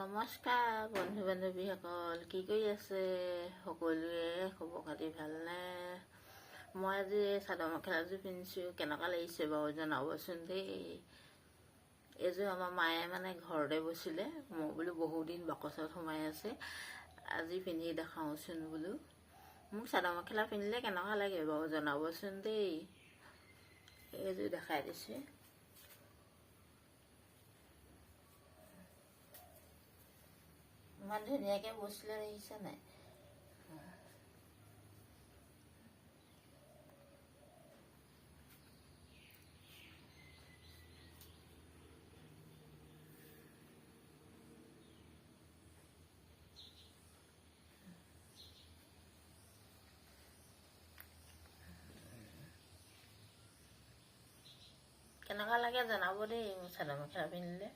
নমস্কাৰ বন্ধু বান্ধৱীসকল, কি কৰি আছে? সকলোৱে খবৰ খাতি ভালনে? মই আজি চাদৰ মেখেলাযোৰ পিন্ধিছোঁ, কেনেকুৱা লাগিছে বাৰু জনাবচোন দেই। এইযোৰ আমাৰ মায়ে মানে ঘৰতে বৈছিলে, মই বোলো বহুদিন বাকচত সোমাই আছে, আজি পিন্ধি দেখাওঁচোন বোলো। মোক চাদৰ মেখেলা পিন্ধিলে কেনেকুৱা লাগে বাৰু জনাবচোন দেই। এইযোৰ দেখাই দিছোঁ। ইমান ধুনীয়াকৈ বৈছিলে দেখিছে নাই? কেনেকুৱা লাগে জনাব দেই মোৰ চাদৰ মেখেলা পিন্ধিলে।